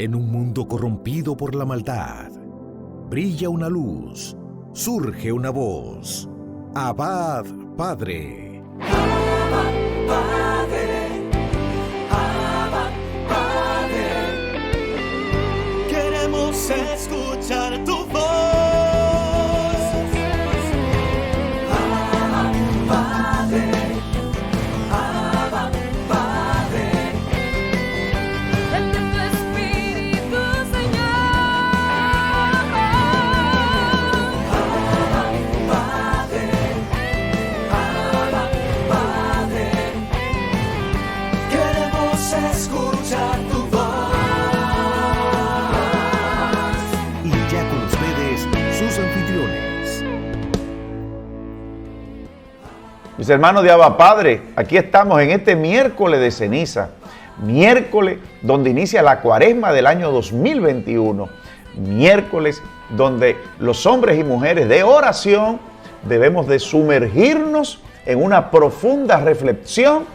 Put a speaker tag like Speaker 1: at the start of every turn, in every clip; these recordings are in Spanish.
Speaker 1: En un mundo corrompido por la maldad, brilla una luz, surge una voz. Abad, Padre.
Speaker 2: Abba, Padre. Abba, Padre. Queremos escuchar tu voz. Abba, Padre. Abba, Padre.
Speaker 3: Vente tu Espíritu, Señor.
Speaker 2: Abba, Padre. Abba, Padre. Queremos escuchar tu voz.
Speaker 1: Y ya con ustedes, sus anfitriones.
Speaker 4: Mis hermanos de Abba Padre, aquí estamos en este miércoles de ceniza, miércoles donde inicia la cuaresma del año 2021, miércoles donde los hombres y mujeres de oración debemos de sumergirnos en una profunda reflexión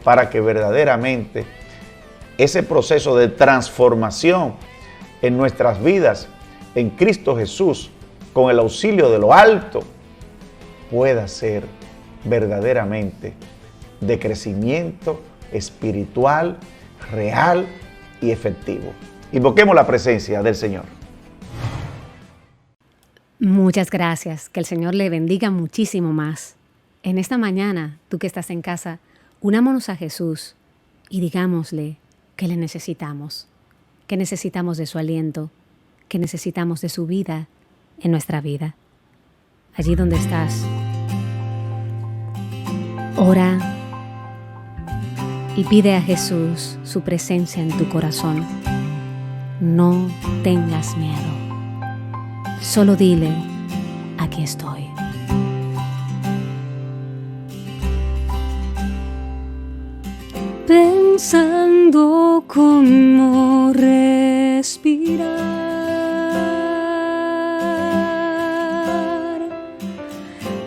Speaker 4: para que verdaderamente ese proceso de transformación en nuestras vidas en Cristo Jesús, con el auxilio de lo alto, pueda ser verdaderamente de crecimiento espiritual, real y efectivo. Invoquemos la presencia del Señor.
Speaker 5: Muchas gracias. Que el Señor le bendiga muchísimo más. En esta mañana, tú que estás en casa, unámonos a Jesús y digámosle que le necesitamos, que necesitamos de su aliento, que necesitamos de su vida en nuestra vida. Allí donde estás, ora y pide a Jesús su presencia en tu corazón. No tengas miedo. Solo dile, aquí estoy. Pensando cómo respirar,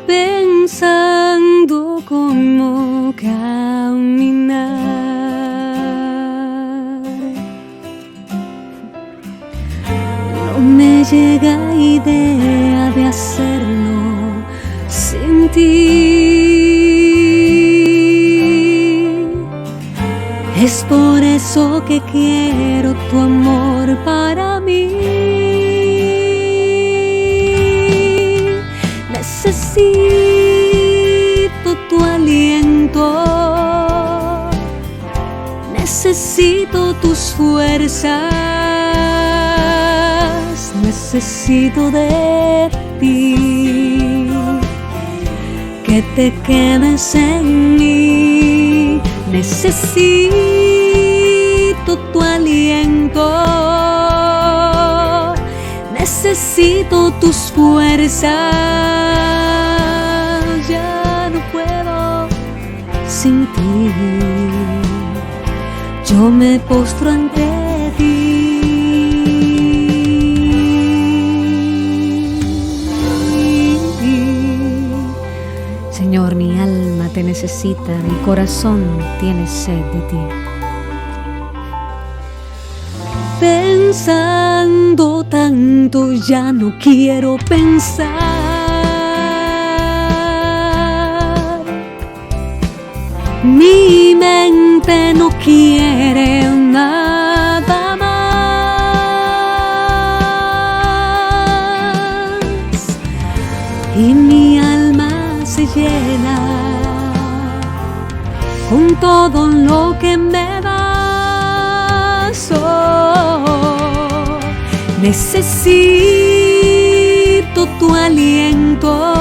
Speaker 5: pensando cómo caminar. No me llega idea de hacerlo sin ti. Es por eso que quiero tu amor para mí. Necesito tu aliento, necesito tus fuerzas, necesito de ti, que te quedes en mí. Necesito tu aliento, necesito tus fuerzas. Ya no puedo sin ti. Yo me postro ante ti. Señor, mi alma te necesita, mi corazón tiene sed de ti. Pensando tanto ya no quiero pensar. Mi mente no quiere nada más. Y mi alma se llena con todo lo que me das. Oh, necesito tu aliento,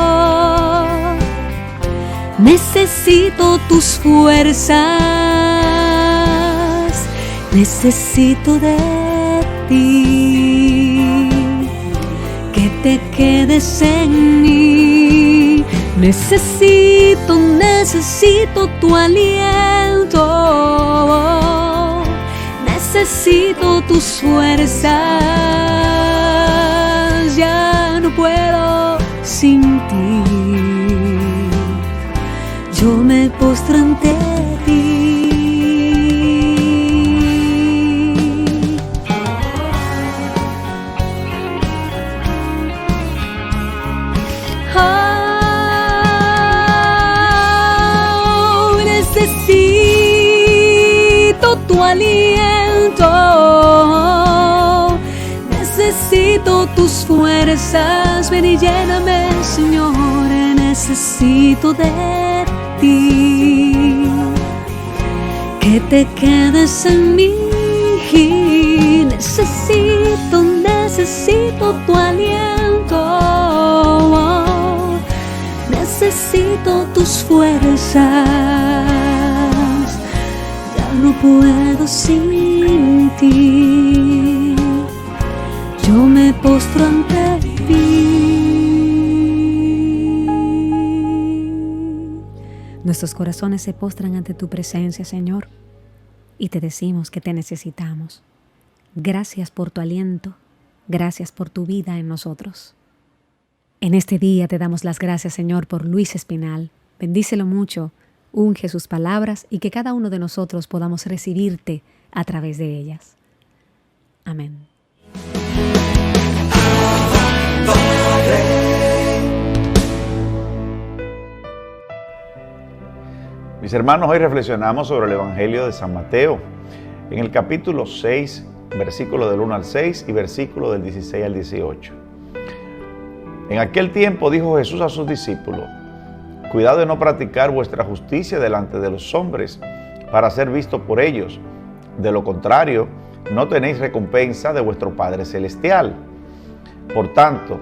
Speaker 5: necesito tus fuerzas, necesito de ti, que te quedes en mí. Necesito tu aliento, necesito tus fuerzas. Ya no puedo sin ti. Yo me postro ante ti. Necesito tus fuerzas, ven y lléname, Señor, necesito de ti. Que te quedes en mí, necesito tu aliento, necesito tus fuerzas, ya no puedo sin ti, yo me postro ante ti. Nuestros corazones se postran ante tu presencia, Señor, y te decimos que te necesitamos. Gracias por tu aliento, gracias por tu vida en nosotros. En este día te damos las gracias, Señor, por Luis Espinal. Bendícelo mucho, unge sus palabras y que cada uno de nosotros podamos recibirte a través de ellas. Amén.
Speaker 4: Mis hermanos, hoy reflexionamos sobre el Evangelio de San Mateo, en el capítulo 6, versículo del 1 al 6 y versículo del 16 al 18. En aquel tiempo dijo Jesús a sus discípulos: cuidado de no practicar vuestra justicia delante de los hombres, para ser visto por ellos. De lo contrario, no tenéis recompensa de vuestro Padre Celestial. Por tanto,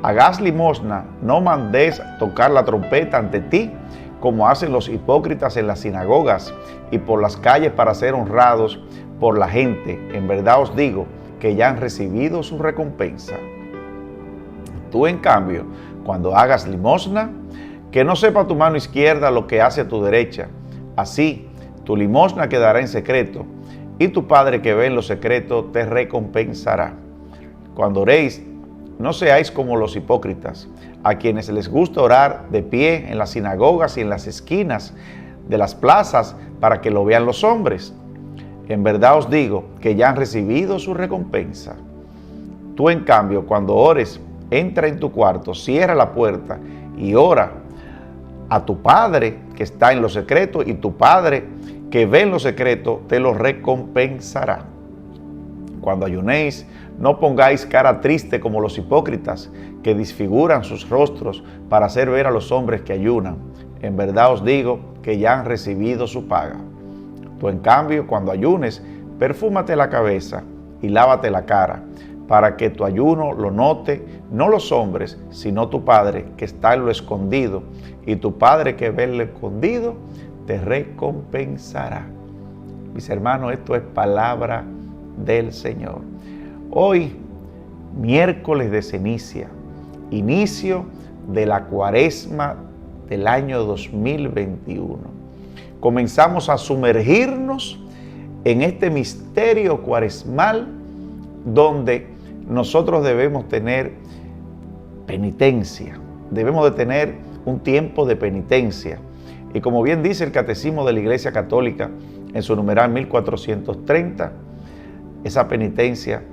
Speaker 4: hagás limosna, no mandéis tocar la trompeta ante ti, como hacen los hipócritas en las sinagogas y por las calles para ser honrados por la gente. En verdad os digo que ya han recibido su recompensa. Tú, en cambio, cuando hagas limosna, que no sepa tu mano izquierda lo que hace tu derecha. Así, tu limosna quedará en secreto, y tu Padre que ve en lo secreto te recompensará. Cuando oréis, no seáis como los hipócritas, a quienes les gusta orar de pie en las sinagogas y en las esquinas de las plazas para que lo vean los hombres. En verdad os digo que ya han recibido su recompensa. Tú, en cambio, cuando ores, entra en tu cuarto, cierra la puerta y ora a tu Padre que está en lo secreto, y tu Padre que ve en lo secreto te lo recompensará. Cuando ayunéis, no pongáis cara triste como los hipócritas, que disfiguran sus rostros para hacer ver a los hombres que ayunan. En verdad os digo que ya han recibido su paga. Tú, en cambio, cuando ayunes, perfúmate la cabeza y lávate la cara, para que tu ayuno lo note no los hombres, sino tu Padre que está en lo escondido, y tu Padre que ve en lo escondido te recompensará. Mis hermanos, esto es palabra del Señor. Hoy, miércoles de ceniza, inicio de la cuaresma del año 2021. Comenzamos a sumergirnos en este misterio cuaresmal donde nosotros debemos tener penitencia, debemos de tener un tiempo de penitencia. Y como bien dice el Catecismo de la Iglesia Católica en su numeral 1430, esa penitencia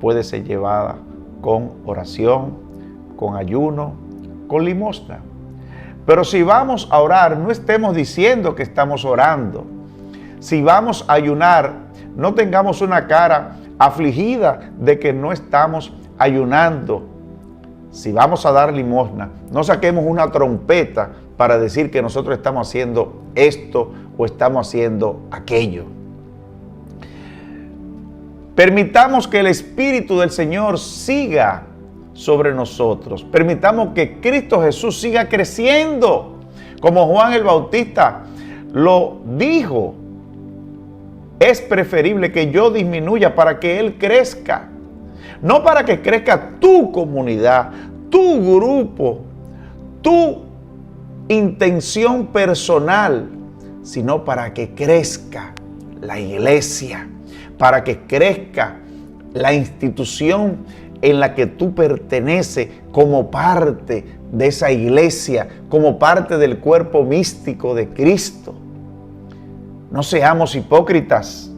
Speaker 4: puede ser llevada con oración, con ayuno, con limosna. Pero si vamos a orar, no estemos diciendo que estamos orando. Si vamos a ayunar, no tengamos una cara afligida de que no estamos ayunando. Si vamos a dar limosna, no saquemos una trompeta para decir que nosotros estamos haciendo esto o estamos haciendo aquello. Permitamos que el Espíritu del Señor siga sobre nosotros. Permitamos que Cristo Jesús siga creciendo, como Juan el Bautista lo dijo. Es preferible que yo disminuya para que Él crezca. No para que crezca tu comunidad, tu grupo, tu intención personal, sino para que crezca la iglesia, para que crezca la institución en la que tú perteneces como parte de esa iglesia, como parte del cuerpo místico de Cristo. No seamos hipócritas,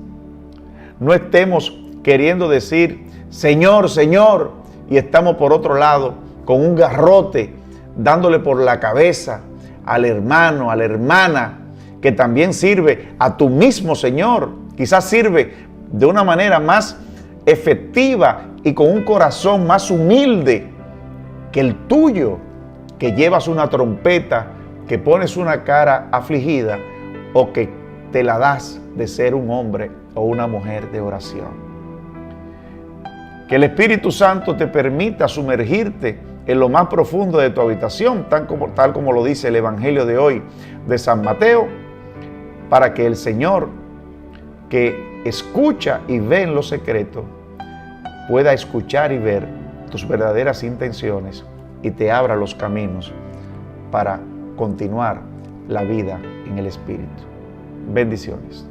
Speaker 4: no estemos queriendo decir Señor, Señor, y estamos por otro lado con un garrote dándole por la cabeza al hermano, a la hermana, que también sirve a tu mismo Señor. Quizás sirve de una manera más efectiva y con un corazón más humilde que el tuyo, que llevas una trompeta, que pones una cara afligida o que te la das de ser un hombre o una mujer de oración. Que el Espíritu Santo te permita sumergirte en lo más profundo de tu habitación, tal como lo dice el Evangelio de hoy de San Mateo, para que el Señor, que escucha y ve en lo secreto, pueda escuchar y ver tus verdaderas intenciones y te abra los caminos para continuar la vida en el Espíritu. Bendiciones.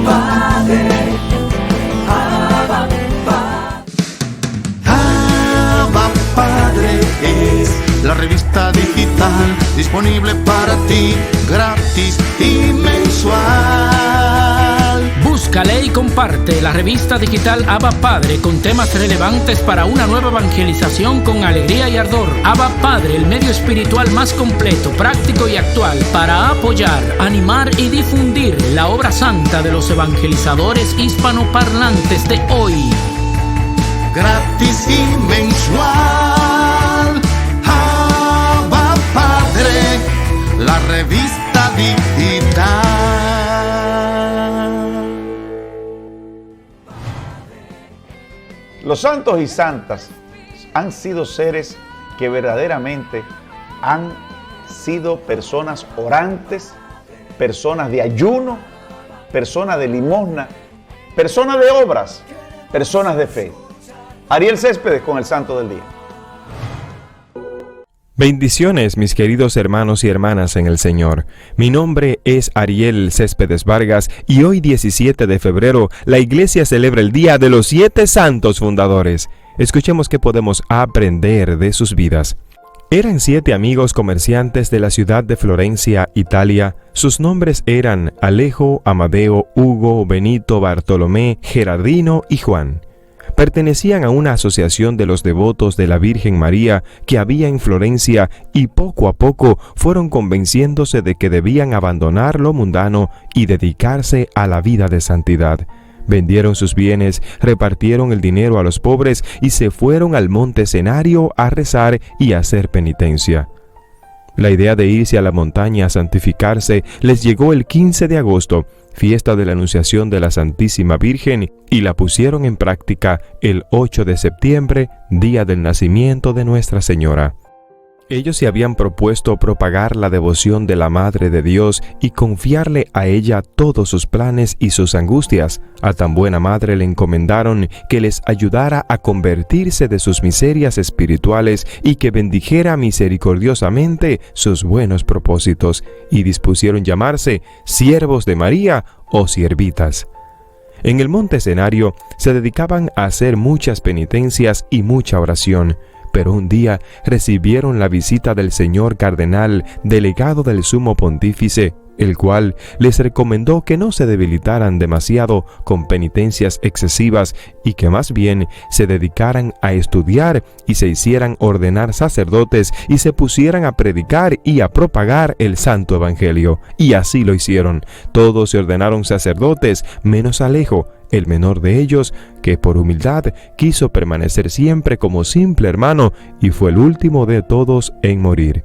Speaker 2: Padre, Abba Padre es la revista digital disponible para ti, gratis y mensual.
Speaker 6: Búscale y comparte la revista digital Abba Padre con temas relevantes para una nueva evangelización con alegría y ardor. Abba Padre, el medio espiritual más completo, práctico y actual para apoyar, animar y difundir la obra santa de los evangelizadores hispanoparlantes de hoy.
Speaker 2: Gratis y mensual. Abba Padre, la revista digital.
Speaker 4: Los santos y santas han sido seres que verdaderamente han sido personas orantes, personas de ayuno, personas de limosna, personas de obras, personas de fe. Ariel Céspedes con el Santo del Día.
Speaker 7: Bendiciones, mis queridos hermanos y hermanas en el Señor. Mi nombre es Ariel Céspedes Vargas y hoy 17 de febrero la Iglesia celebra el Día de los 7 Santos Fundadores. Escuchemos qué podemos aprender de sus vidas. Eran 7 amigos comerciantes de la ciudad de Florencia, Italia. Sus nombres eran Alejo, Amadeo, Hugo, Benito, Bartolomé, Gerardino y Juan. Pertenecían a una asociación de los devotos de la Virgen María que había en Florencia y poco a poco fueron convenciéndose de que debían abandonar lo mundano y dedicarse a la vida de santidad. Vendieron sus bienes, repartieron el dinero a los pobres y se fueron al monte Escenario a rezar y a hacer penitencia. La idea de irse a la montaña a santificarse les llegó el 15 de agosto, fiesta de la Anunciación de la Santísima Virgen, y la pusieron en práctica el 8 de septiembre, día del nacimiento de Nuestra Señora. Ellos se habían propuesto propagar la devoción de la Madre de Dios y confiarle a ella todos sus planes y sus angustias. A tan buena madre le encomendaron que les ayudara a convertirse de sus miserias espirituales y que bendijera misericordiosamente sus buenos propósitos, y dispusieron llamarse siervos de María o siervitas. En el monte Escenario se dedicaban a hacer muchas penitencias y mucha oración. Pero un día recibieron la visita del señor cardenal, delegado del sumo pontífice, el cual les recomendó que no se debilitaran demasiado con penitencias excesivas y que más bien se dedicaran a estudiar y se hicieran ordenar sacerdotes y se pusieran a predicar y a propagar el santo evangelio. Y así lo hicieron. Todos se ordenaron sacerdotes, menos Alejo, el menor de ellos, que por humildad quiso permanecer siempre como simple hermano y fue el último de todos en morir.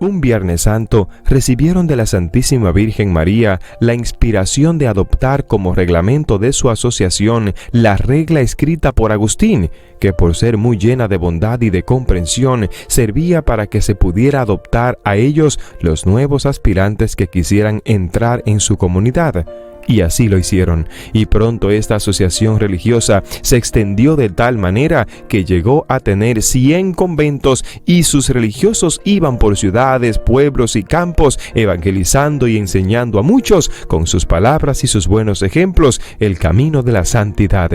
Speaker 7: Un Viernes Santo recibieron de la Santísima Virgen María la inspiración de adoptar como reglamento de su asociación la regla escrita por Agustín, que por ser muy llena de bondad y de comprensión, servía para que se pudiera adoptar a ellos los nuevos aspirantes que quisieran entrar en su comunidad. Y así lo hicieron, y pronto esta asociación religiosa se extendió de tal manera que llegó a tener 100 conventos y sus religiosos iban por ciudades, pueblos y campos evangelizando y enseñando a muchos con sus palabras y sus buenos ejemplos el camino de la santidad.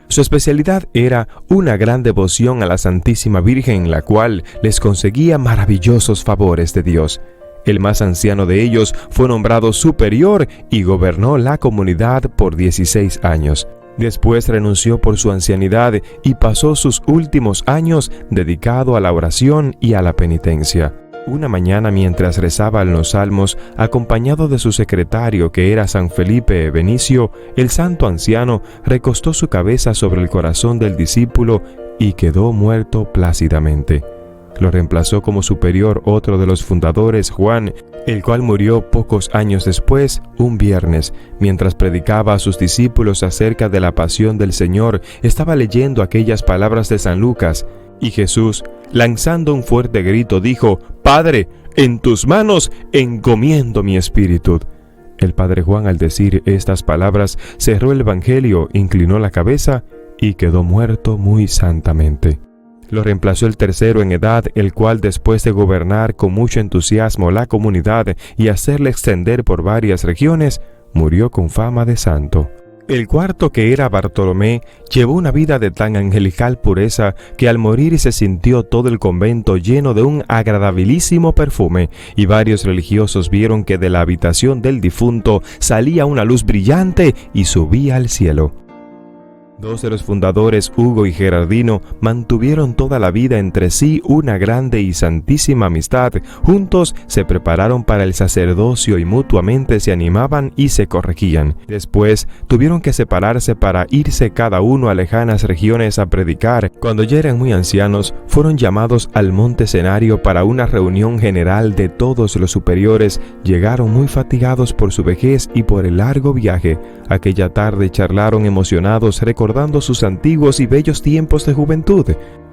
Speaker 7: Su especialidad era una gran devoción a la Santísima Virgen, la cual les conseguía maravillosos favores de Dios. El más anciano de ellos fue nombrado superior y gobernó la comunidad por 16 años. Después renunció por su ancianidad y pasó sus últimos años dedicado a la oración y a la penitencia. Una mañana, mientras rezaba en los salmos, acompañado de su secretario, que era San Felipe Benicio, el santo anciano recostó su cabeza sobre el corazón del discípulo y quedó muerto plácidamente. Lo reemplazó como superior otro de los fundadores, Juan, el cual murió pocos años después, un viernes. Mientras predicaba a sus discípulos acerca de la pasión del Señor, estaba leyendo aquellas palabras de San Lucas, y Jesús, lanzando un fuerte grito, dijo: «Padre, en tus manos encomiendo mi espíritu». El padre Juan, al decir estas palabras, cerró el Evangelio, inclinó la cabeza y quedó muerto muy santamente. Lo reemplazó el tercero en edad, el cual, después de gobernar con mucho entusiasmo la comunidad y hacerla extender por varias regiones, murió con fama de santo. El cuarto, que era Bartolomé, llevó una vida de tan angelical pureza que al morir se sintió todo el convento lleno de un agradabilísimo perfume, y varios religiosos vieron que de la habitación del difunto salía una luz brillante y subía al cielo. Dos de los fundadores, Hugo y Gerardino, mantuvieron toda la vida entre sí una grande y santísima amistad. Juntos se prepararon para el sacerdocio y mutuamente se animaban y se corregían. Después tuvieron que separarse para irse cada uno a lejanas regiones a predicar. Cuando ya eran muy ancianos, fueron llamados al monte Escenario para una reunión general de todos los superiores. Llegaron muy fatigados por su vejez y por el largo viaje. Aquella tarde charlaron emocionados, recordando sus antiguos y bellos tiempos de juventud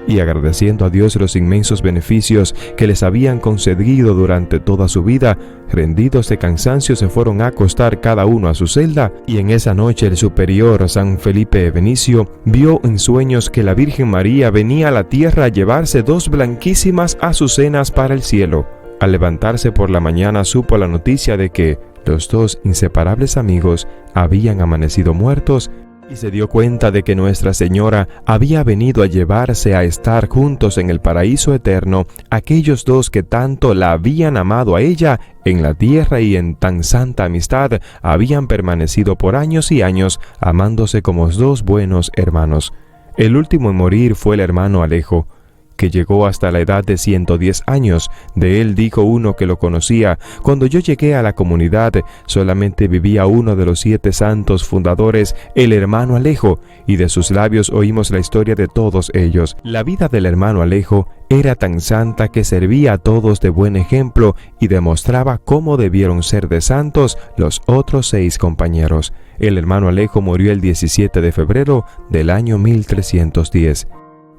Speaker 7: y agradeciendo a Dios los inmensos beneficios que les habían concedido durante toda su vida. Rendidos de cansancio, se fueron a acostar cada uno a su celda, y en esa noche el superior San Felipe Benicio vio en sueños que la Virgen María venía a la tierra a llevarse dos blanquísimas azucenas para el cielo. Al levantarse por la mañana, supo la noticia de que los dos inseparables amigos habían amanecido muertos, y se dio cuenta de que Nuestra Señora había venido a llevarse a estar juntos en el paraíso eterno aquellos dos que tanto la habían amado a ella en la tierra, y en tan santa amistad habían permanecido por años y años, amándose como dos buenos hermanos. El último en morir fue el hermano Alejo, que llegó hasta la edad de 110 años. De él dijo uno que lo conocía: «Cuando yo llegué a la comunidad, solamente vivía uno de los 7 santos fundadores, el hermano Alejo, y de sus labios oímos la historia de todos ellos». La vida del hermano Alejo era tan santa que servía a todos de buen ejemplo y demostraba cómo debieron ser de santos los otros 6 compañeros. El hermano Alejo murió el 17 de febrero del año 1310.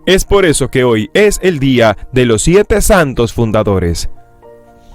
Speaker 7: Es por eso que hoy es el día de los 7 santos fundadores.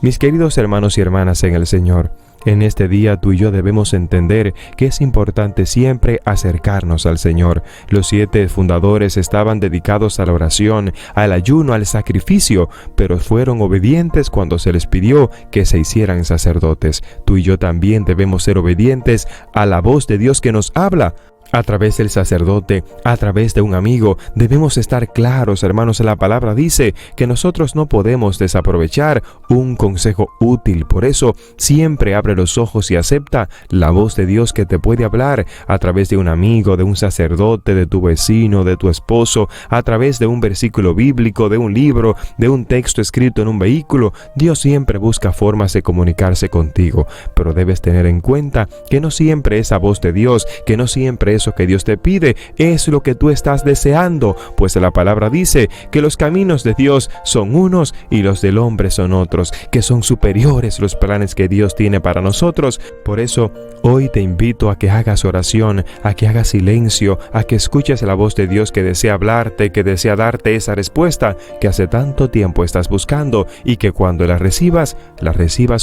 Speaker 7: Mis queridos hermanos y hermanas en el Señor, en este día tú y yo debemos entender que es importante siempre acercarnos al Señor. Los 7 fundadores estaban dedicados a la oración, al ayuno, al sacrificio, pero fueron obedientes cuando se les pidió que se hicieran sacerdotes. Tú y yo también debemos ser obedientes a la voz de Dios que nos habla. A través del sacerdote, a través de un amigo, debemos estar claros, hermanos. La palabra dice que nosotros no podemos desaprovechar un consejo útil. Por eso, siempre abre los ojos y acepta la voz de Dios que te puede hablar a través de un amigo, de un sacerdote, de tu vecino, de tu esposo, a través de un versículo bíblico, de un libro, de un texto escrito en un vehículo. Dios siempre busca formas de comunicarse contigo, pero debes tener en cuenta que no siempre esa voz de Dios, que no siempre eso que Dios te pide es lo que tú estás deseando, pues la palabra dice que los caminos de Dios son unos y los del hombre son otros, que son superiores los planes que Dios tiene para nosotros. Por eso hoy te invito a que hagas oración, a que hagas silencio, a que escuches la voz de Dios que desea hablarte, que desea darte esa respuesta que hace tanto tiempo estás buscando, y que cuando la recibas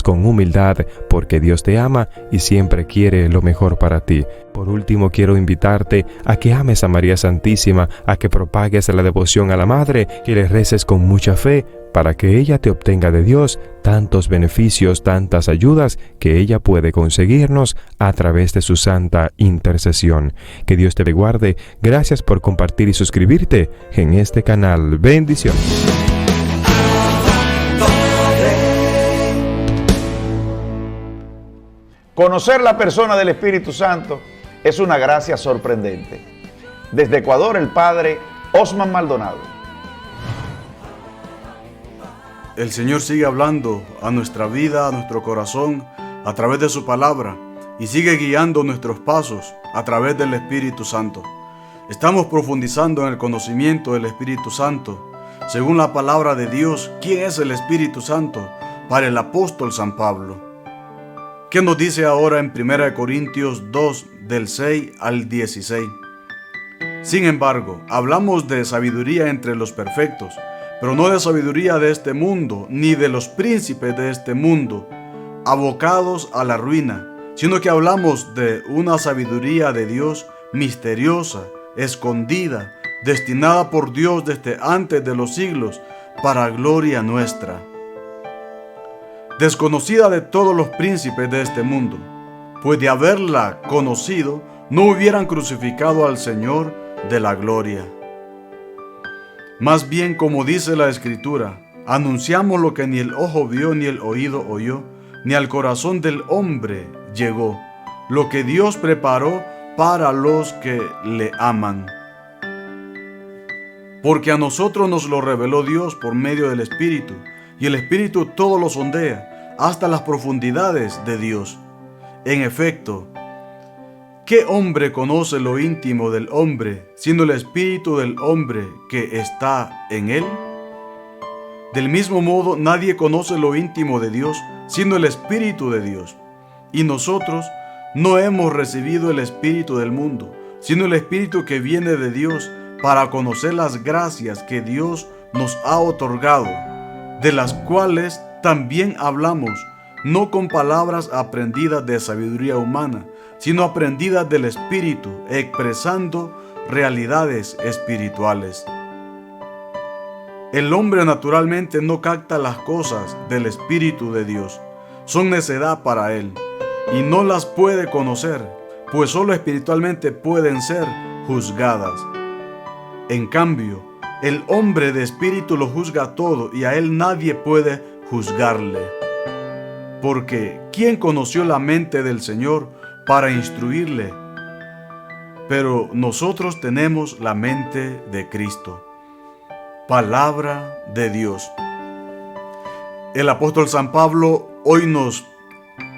Speaker 7: con humildad, porque Dios te ama y siempre quiere lo mejor para ti. Por último, quiero invitarte a que ames a María Santísima, a que propagues la devoción a la Madre, que le reces con mucha fe para que ella te obtenga de Dios tantos beneficios, tantas ayudas que ella puede conseguirnos a través de su santa intercesión. Que Dios te guarde. Gracias por compartir y suscribirte en este canal. Bendiciones.
Speaker 4: Conocer la persona del Espíritu Santo es una gracia sorprendente. Desde Ecuador, el padre Osman Maldonado.
Speaker 8: el Señor sigue hablando a nuestra vida, a nuestro corazón, a través de su palabra, y sigue guiando nuestros pasos a través del Espíritu Santo. Estamos profundizando en el conocimiento del Espíritu Santo. Según la palabra de Dios, ¿quién es el Espíritu Santo? Para el apóstol San Pablo. ¿Qué nos dice ahora en 1 Corintios 2, del 6 al 16? Sin embargo, hablamos de sabiduría entre los perfectos, pero no de sabiduría de este mundo, ni de los príncipes de este mundo, abocados a la ruina, sino que hablamos de una sabiduría de Dios misteriosa, escondida, destinada por Dios desde antes de los siglos, para gloria nuestra. Desconocida de todos los príncipes de este mundo, pues de haberla conocido, no hubieran crucificado al Señor de la gloria. Más bien, como dice la Escritura, anunciamos lo que ni el ojo vio, ni el oído oyó, ni al corazón del hombre llegó, lo que Dios preparó para los que le aman. Porque a nosotros nos lo reveló Dios por medio del Espíritu, y el Espíritu todo lo sondea, hasta las profundidades de Dios. En efecto, ¿qué hombre conoce lo íntimo del hombre, sino el Espíritu del hombre que está en él? Del mismo modo, nadie conoce lo íntimo de Dios, sino el Espíritu de Dios. Y nosotros no hemos recibido el Espíritu del mundo, sino el Espíritu que viene de Dios, para conocer las gracias que Dios nos ha otorgado, de las cuales también hablamos, no con palabras aprendidas de sabiduría humana, sino aprendidas del Espíritu, expresando realidades espirituales. El hombre naturalmente no capta las cosas del Espíritu de Dios, son necedad para él, y no las puede conocer, pues solo espiritualmente pueden ser juzgadas. En cambio, el hombre de espíritu lo juzga todo, y a él nadie puede juzgarle. Porque ¿quién conoció la mente del Señor para instruirle? Pero nosotros tenemos la mente de Cristo. Palabra de Dios. El apóstol San Pablo hoy nos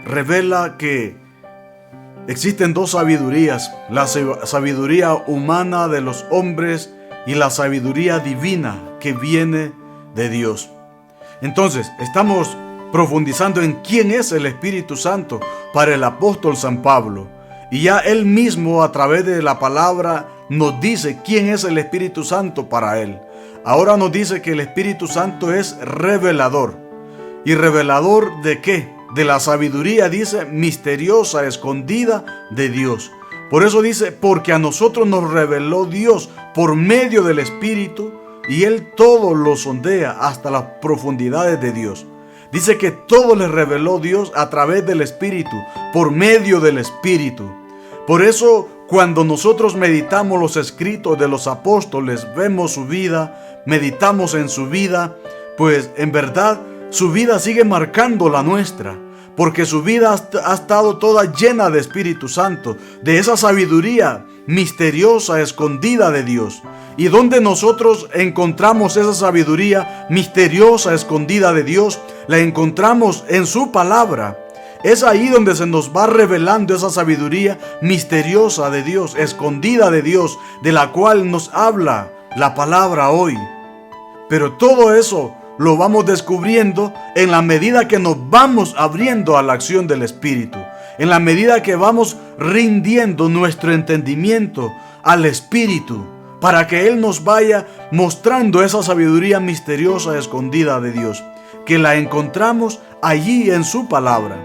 Speaker 8: revela que existen dos sabidurías: la sabiduría humana de los hombres y la sabiduría divina que viene de Dios. Entonces, estamos profundizando en quién es el Espíritu Santo para el apóstol San Pablo. Y ya él mismo, a través de la palabra, nos dice quién es el Espíritu Santo para él. Ahora nos dice que el Espíritu Santo es revelador. ¿Y revelador de qué? De la sabiduría, dice, misteriosa, escondida de Dios. Por eso dice, porque a nosotros nos reveló Dios por medio del Espíritu, y Él todo lo sondea hasta las profundidades de Dios. Dice que todo le reveló Dios a través del Espíritu, por medio del Espíritu. Por eso, cuando nosotros meditamos los escritos de los apóstoles, vemos su vida, meditamos en su vida, pues en verdad su vida sigue marcando la nuestra, porque su vida ha estado toda llena de Espíritu Santo, de esa sabiduría misteriosa, escondida de Dios. Y donde nosotros encontramos esa sabiduría misteriosa, escondida de Dios, la encontramos en su palabra. Es ahí donde se nos va revelando esa sabiduría misteriosa de Dios, escondida de Dios, de la cual nos habla la palabra hoy. Pero todo eso lo vamos descubriendo en la medida que nos vamos abriendo a la acción del Espíritu, en la medida que vamos rindiendo nuestro entendimiento al Espíritu, para que Él nos vaya mostrando esa sabiduría misteriosa escondida de Dios, que la encontramos allí en su palabra.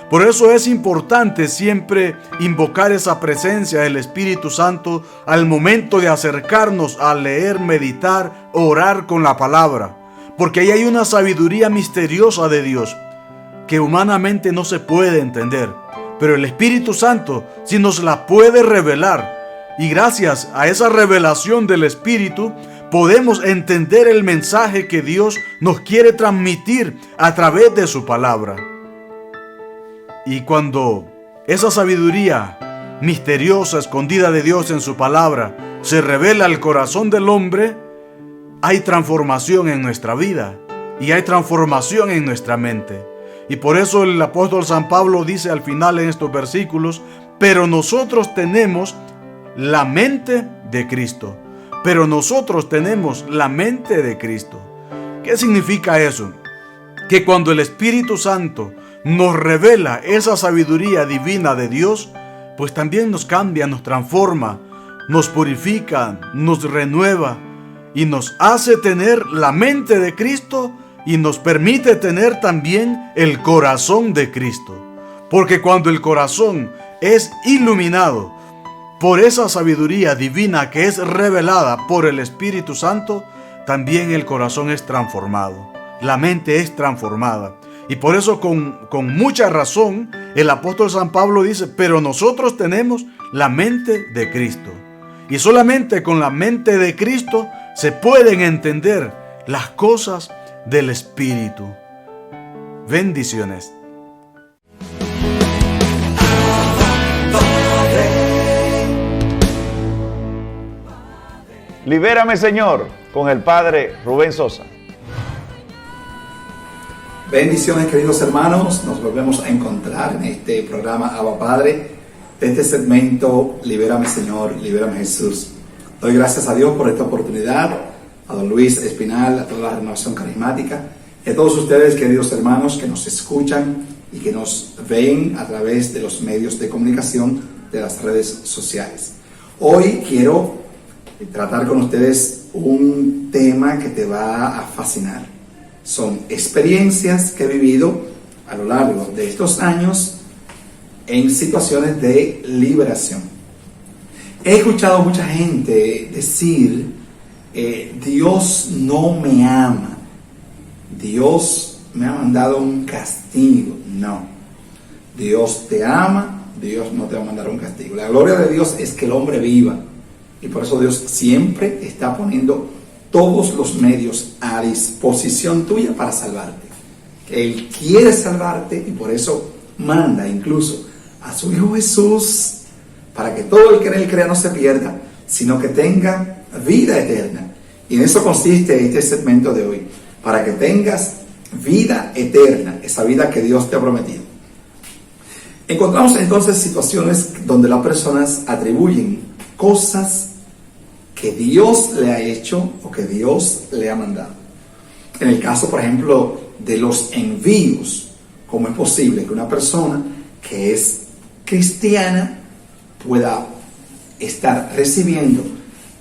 Speaker 8: Por eso es importante siempre invocar esa presencia del Espíritu Santo al momento de acercarnos a leer, meditar, orar con la palabra. Porque ahí hay una sabiduría misteriosa de Dios que humanamente no se puede entender, pero el Espíritu Santo sí nos la puede revelar. Y gracias a esa revelación del Espíritu podemos entender el mensaje que Dios nos quiere transmitir a través de su palabra. Y cuando esa sabiduría misteriosa, escondida de Dios en su palabra, se revela al corazón del hombre, hay transformación en nuestra vida. y hay transformación en nuestra mente. Y por eso el apóstol San Pablo dice al final en estos versículos: pero nosotros tenemos la mente de Cristo. Pero nosotros tenemos la mente de Cristo. ¿Qué significa eso? Que cuando el Espíritu Santo nos revela esa sabiduría divina de Dios, pues también nos cambia, nos transforma, nos purifica, nos renueva y nos hace tener la mente de Cristo y nos permite tener también el corazón de Cristo. Porque cuando el corazón es iluminado por esa sabiduría divina que es revelada por el Espíritu Santo, también el corazón es transformado, la mente es transformada. Y por eso con mucha razón el apóstol San Pablo dice: pero nosotros tenemos la mente de Cristo. Y solamente con la mente de Cristo se pueden entender las cosas del Espíritu. Bendiciones.
Speaker 4: Libérame, Señor, con el Padre Rubén Sosa.
Speaker 9: Bendiciones, queridos hermanos. Nos volvemos a encontrar en este programa Abba Padre, de este segmento Libérame, Señor, Libérame, Jesús. Doy gracias a Dios por esta oportunidad, a don Luis Espinal, a toda la Renovación Carismática, y a todos ustedes, queridos hermanos, que nos escuchan y que nos ven a través de los medios de comunicación de las redes sociales. Hoy quiero tratar con ustedes un tema que te va a fascinar. Son experiencias que he vivido a lo largo de estos años en situaciones de liberación. He escuchado mucha gente decir: Dios no me ama, Dios me ha mandado un castigo. No, Dios te ama, Dios no te va a mandar un castigo. La gloria de Dios es que el hombre viva, y por eso Dios siempre está poniendo todos los medios a disposición tuya para salvarte. Él quiere salvarte y por eso manda incluso a su Hijo Jesús, para que todo el que en Él crea no se pierda, sino que tenga vida eterna. Y en eso consiste este segmento de hoy, para que tengas vida eterna, esa vida que Dios te ha prometido. Encontramos entonces situaciones donde las personas atribuyen cosas que Dios le ha hecho o que Dios le ha mandado. En el caso, por ejemplo, de los envíos, ¿cómo es posible que una persona que es cristiana pueda estar recibiendo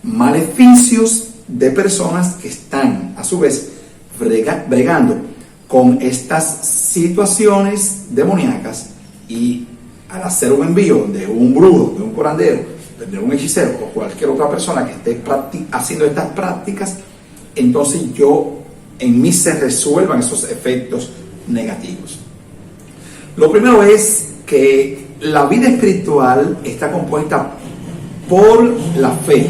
Speaker 9: maleficios de personas que están a su vez bregando con estas situaciones demoníacas, y al hacer un envío de un brujo, de un curandero, de un hechicero o cualquier otra persona que esté haciendo estas prácticas, entonces en mí se resuelvan esos efectos negativos? Lo primero es que la vida espiritual está compuesta por la fe.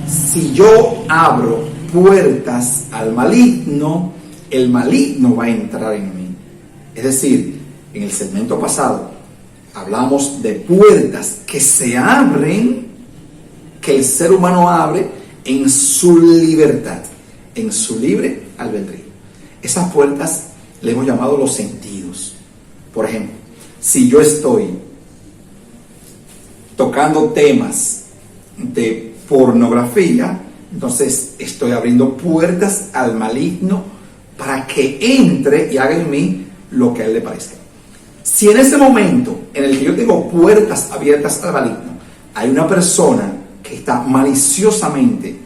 Speaker 9: Si yo abro puertas al maligno, el maligno va a entrar en mí. Es decir, en el segmento pasado hablamos de puertas que se abren, que el ser humano abre en su libertad, en su libre albedrío. Esas puertas le hemos llamado los sentidos. Por ejemplo, si yo estoy tocando temas de pornografía, entonces estoy abriendo puertas al maligno para que entre y haga en mí lo que a él le parezca. Si en ese momento en el que yo tengo puertas abiertas al maligno, hay una persona que está maliciosamente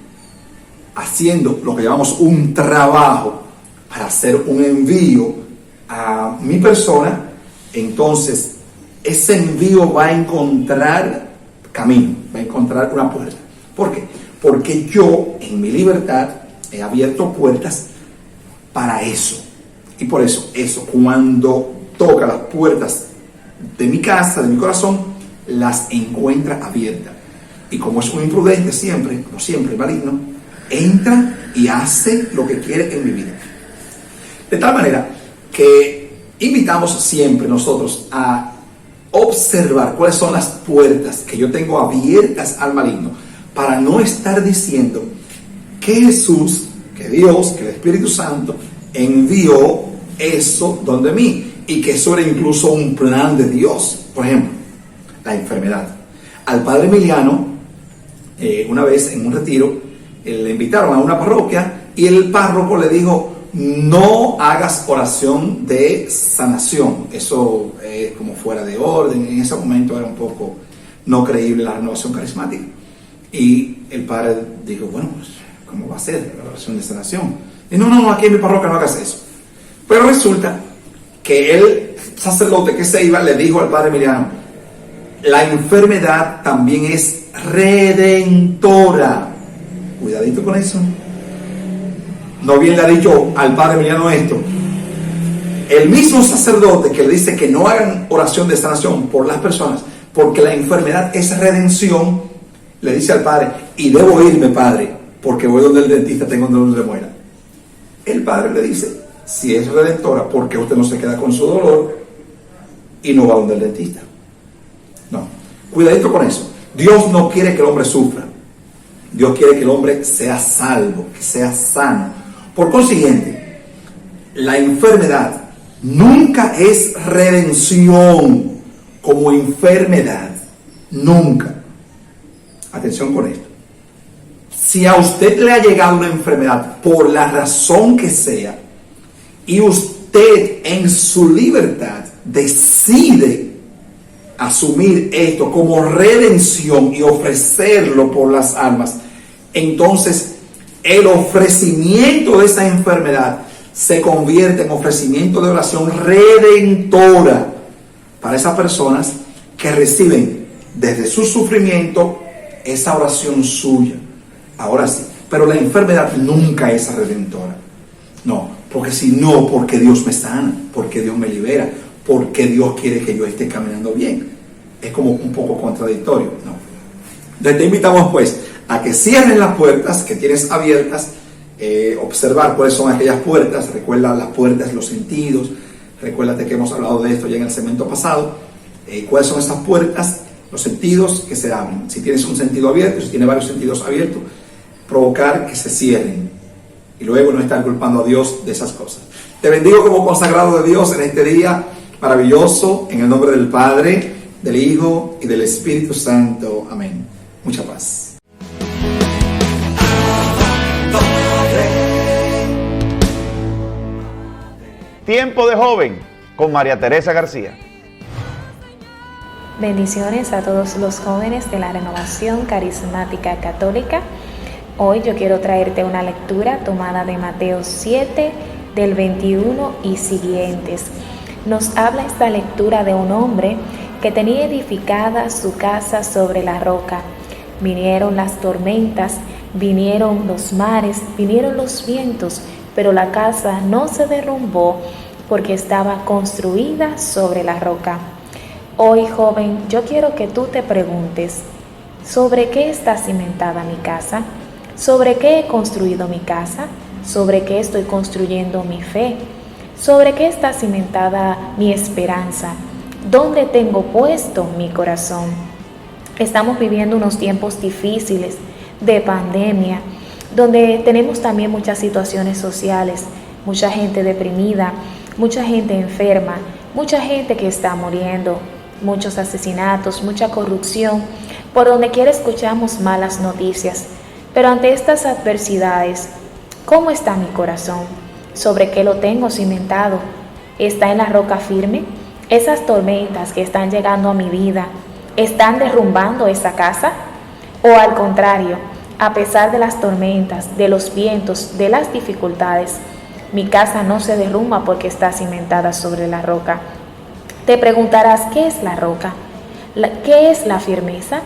Speaker 9: haciendo lo que llamamos un trabajo para hacer un envío a mi persona, entonces ese envío va a encontrar camino, va a encontrar una puerta. ¿Por qué? Porque yo en mi libertad he abierto puertas para eso. Y por eso, cuando toca las puertas de mi casa, de mi corazón, las encuentra abiertas. Y como es un imprudente siempre, como siempre, el maligno, entra y hace lo que quiere en mi vida. De tal manera que invitamos siempre nosotros a observar cuáles son las puertas que yo tengo abiertas al maligno, para no estar diciendo que Jesús, que Dios, que el Espíritu Santo envió eso donde mí, y que eso era incluso un plan de Dios. Por ejemplo, la enfermedad. Al padre Emiliano, una vez en un retiro, le invitaron a una parroquia y el párroco le dijo: no hagas oración de sanación. Eso es como fuera de orden. En ese momento era un poco no creíble la renovación carismática. Y el padre dijo: bueno, pues, ¿cómo va a ser la oración de sanación? Y no, aquí en mi parroquia no hagas eso. Pero resulta que el sacerdote que se iba le dijo al padre Emiliano: la enfermedad también es redentora. Cuidadito con eso. No bien le ha dicho al padre Emiliano esto. El mismo sacerdote que le dice que no hagan oración de sanación por las personas, porque la enfermedad es redención, le dice al padre: y debo irme, padre, porque voy donde el dentista, tengo donde se muera. El padre le dice: si es redentora, ¿por qué usted no se queda con su dolor y no va donde el dentista? No, cuidadito con eso. Dios no quiere que el hombre sufra. Dios quiere que el hombre sea salvo, que sea sano. Por consiguiente, la enfermedad nunca es redención como enfermedad. Nunca. Atención con esto. Si a usted le ha llegado una enfermedad por la razón que sea, y usted en su libertad decide asumir esto como redención y ofrecerlo por las almas, entonces el ofrecimiento de esa enfermedad se convierte en ofrecimiento de oración redentora para esas personas que reciben desde su sufrimiento esa oración suya. Ahora sí, pero la enfermedad nunca es redentora. No, porque si no, porque Dios me sana, porque Dios me libera, porque Dios quiere que yo esté caminando bien. Es como un poco contradictorio, ¿no? Te invitamos pues a que cierren las puertas que tienes abiertas, observar cuáles son aquellas puertas. Recuerda las puertas, los sentidos. Recuérdate que hemos hablado de esto ya en el segmento pasado. ¿Cuáles son esas puertas? Los sentidos que se abren. Si tienes un sentido abierto, si tienes varios sentidos abiertos, provocar que se cierren. Y luego no estar culpando a Dios de esas cosas. Te bendigo como consagrado de Dios en este día maravilloso, en el nombre del Padre, del Hijo y del Espíritu Santo. Amén. Mucha paz.
Speaker 4: Tiempo de joven con María Teresa García.
Speaker 10: Bendiciones a todos los jóvenes de la Renovación Carismática Católica. Hoy yo quiero traerte una lectura tomada de Mateo 7, del 21 y siguientes. Nos habla esta lectura de un hombre que tenía edificada su casa sobre la roca. Vinieron las tormentas, vinieron los mares, vinieron los vientos, pero la casa no se derrumbó porque estaba construida sobre la roca. Hoy, joven, yo quiero que tú te preguntes, ¿sobre qué está cimentada mi casa? ¿Sobre qué he construido mi casa? ¿Sobre qué estoy construyendo mi fe? ¿Sobre qué está cimentada mi esperanza? ¿Dónde tengo puesto mi corazón? Estamos viviendo unos tiempos difíciles de pandemia, donde tenemos también muchas situaciones sociales, mucha gente deprimida, mucha gente enferma, mucha gente que está muriendo, muchos asesinatos, mucha corrupción. Por donde quiera escuchamos malas noticias. Pero ante estas adversidades, ¿cómo está mi corazón? ¿Sobre qué lo tengo cimentado? ¿Está en la roca firme? ¿Esas tormentas que están llegando a mi vida están derrumbando esa casa? ¿O al contrario, a pesar de las tormentas, de los vientos, de las dificultades, mi casa no se derrumba porque está cimentada sobre la roca? Te preguntarás, ¿qué es la roca? ¿Qué es la firmeza?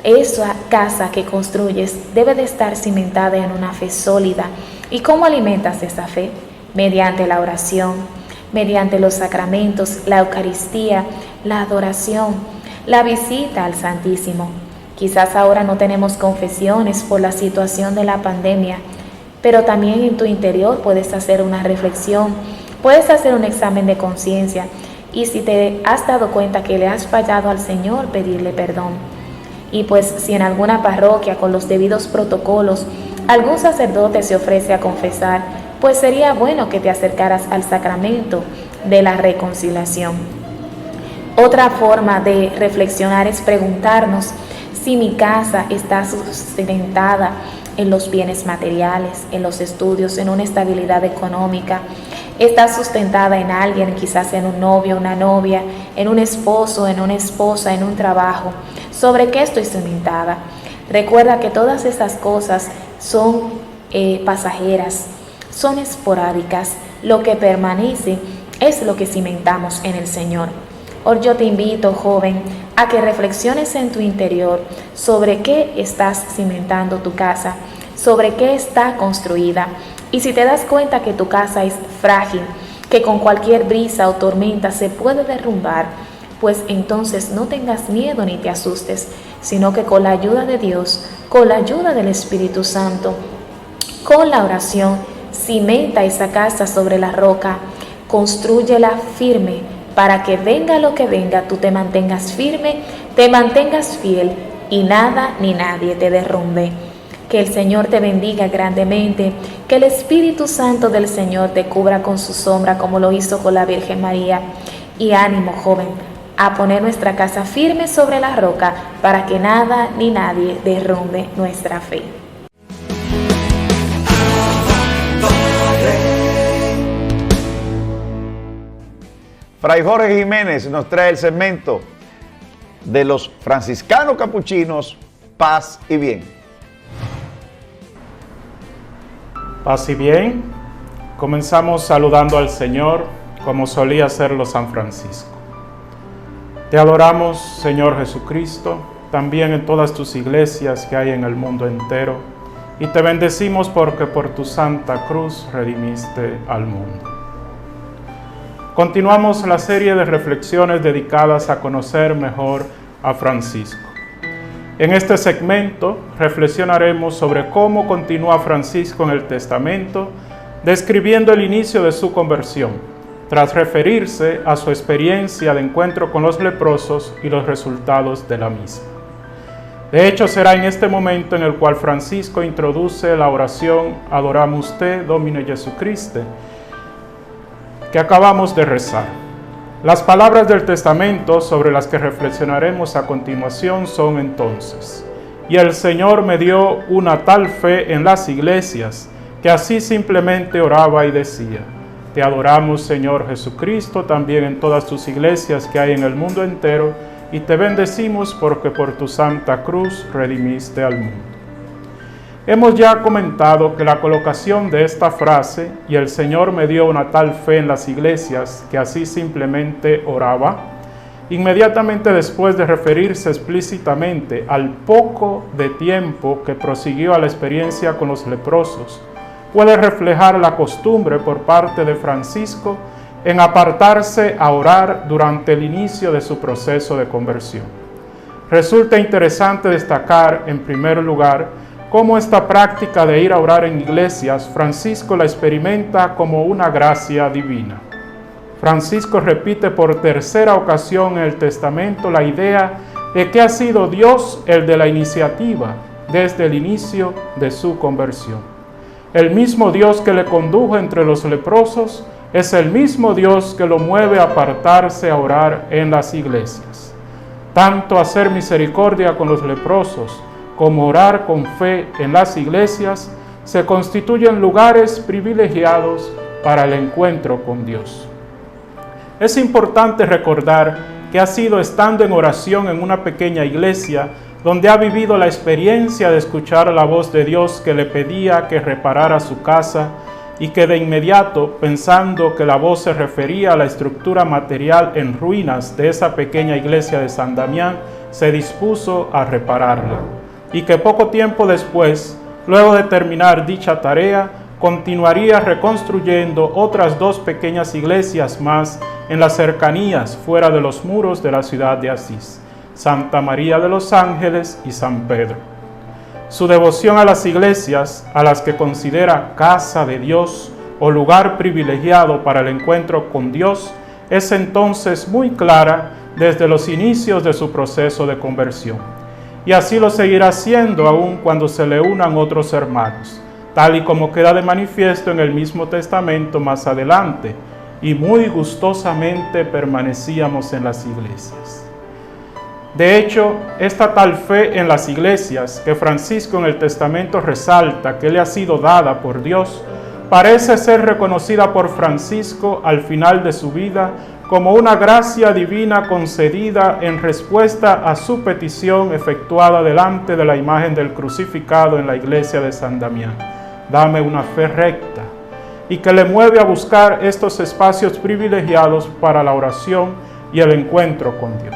Speaker 10: Esa casa que construyes debe de estar cimentada en una fe sólida. ¿Y cómo alimentas esa fe? Mediante la oración, mediante los sacramentos, la Eucaristía, la adoración, la visita al Santísimo. Quizás ahora no tenemos confesiones por la situación de la pandemia, pero también en tu interior puedes hacer una reflexión, puedes hacer un examen de conciencia y si te has dado cuenta que le has fallado al Señor, pedirle perdón. Y pues si en alguna parroquia con los debidos protocolos algún sacerdote se ofrece a confesar, pues sería bueno que te acercaras al sacramento de la reconciliación. Otra forma de reflexionar es preguntarnos si mi casa está sustentada en los bienes materiales, en los estudios, en una estabilidad económica, está sustentada en alguien, quizás en un novio, una novia, en un esposo, en una esposa, en un trabajo. ¿Sobre qué estoy cimentada? Recuerda que todas estas cosas son pasajeras, son esporádicas. Lo que permanece es lo que cimentamos en el Señor. Hoy yo te invito, joven, a que reflexiones en tu interior sobre qué estás cimentando tu casa, sobre qué está construida. Y si te das cuenta que tu casa es frágil, que con cualquier brisa o tormenta se puede derrumbar, pues entonces no tengas miedo ni te asustes, sino que con la ayuda de Dios, con la ayuda del Espíritu Santo, con la oración, cimenta esa casa sobre la roca, constrúyela firme, para que venga lo que venga, tú te mantengas firme, te mantengas fiel y nada ni nadie te derrumbe. Que el Señor te bendiga grandemente, que el Espíritu Santo del Señor te cubra con su sombra como lo hizo con la Virgen María. Y ánimo, joven, a poner nuestra casa firme sobre la roca para que nada ni nadie derrumbe nuestra fe.
Speaker 4: Fray Jorge Jiménez nos trae el segmento de los franciscanos capuchinos, paz y bien.
Speaker 11: Paz y bien. Comenzamos saludando al Señor como solía hacerlo San Francisco. Te adoramos, Señor Jesucristo, también en todas tus iglesias que hay en el mundo entero, y te bendecimos porque por tu santa cruz redimiste al mundo. Continuamos la serie de reflexiones dedicadas a conocer mejor a Francisco. En este segmento reflexionaremos sobre cómo continúa Francisco en el Testamento, describiendo el inicio de su conversión, tras referirse a su experiencia de encuentro con los leprosos y los resultados de la misma. De hecho, será en este momento en el cual Francisco introduce la oración Adoramus te, Domine Jesucriste, que acabamos de rezar. Las palabras del testamento sobre las que reflexionaremos a continuación son entonces: y el Señor me dio una tal fe en las iglesias, que así simplemente oraba y decía: te adoramos, Señor Jesucristo, también en todas tus iglesias que hay en el mundo entero, y te bendecimos porque por tu santa cruz redimiste al mundo. Hemos ya comentado que la colocación de esta frase, y el Señor me dio una tal fe en las iglesias, que así simplemente oraba, inmediatamente después de referirse explícitamente al poco de tiempo que prosiguió a la experiencia con los leprosos, puede reflejar la costumbre por parte de Francisco en apartarse a orar durante el inicio de su proceso de conversión. Resulta interesante destacar, en primer lugar, cómo esta práctica de ir a orar en iglesias, Francisco la experimenta como una gracia divina. Francisco repite por tercera ocasión en el testamento la idea de que ha sido Dios el de la iniciativa desde el inicio de su conversión. El mismo Dios que le condujo entre los leprosos es el mismo Dios que lo mueve a apartarse a orar en las iglesias. Tanto hacer misericordia con los leprosos como orar con fe en las iglesias se constituyen lugares privilegiados para el encuentro con Dios. Es importante recordar que ha sido estando en oración en una pequeña iglesia donde ha vivido la experiencia de escuchar la voz de Dios que le pedía que reparara su casa y que de inmediato, pensando que la voz se refería a la estructura material en ruinas de esa pequeña iglesia de San Damián, se dispuso a repararla. Y que poco tiempo después, luego de terminar dicha tarea, continuaría reconstruyendo otras dos pequeñas iglesias más en las cercanías fuera de los muros de la ciudad de Asís, Santa María de los Ángeles y San Pedro. Su devoción a las iglesias, a las que considera casa de Dios o lugar privilegiado para el encuentro con Dios, es entonces muy clara desde los inicios de su proceso de conversión. Y así lo seguirá siendo aún cuando se le unan otros hermanos, tal y como queda de manifiesto en el mismo testamento más adelante, y muy gustosamente permanecíamos en las iglesias. De hecho, esta tal fe en las iglesias que Francisco en el testamento resalta que le ha sido dada por Dios, parece ser reconocida por Francisco al final de su vida como una gracia divina concedida en respuesta a su petición efectuada delante de la imagen del crucificado en la iglesia de San Damián. Dame una fe recta, y que le mueve a buscar estos espacios privilegiados para la oración y el encuentro con Dios.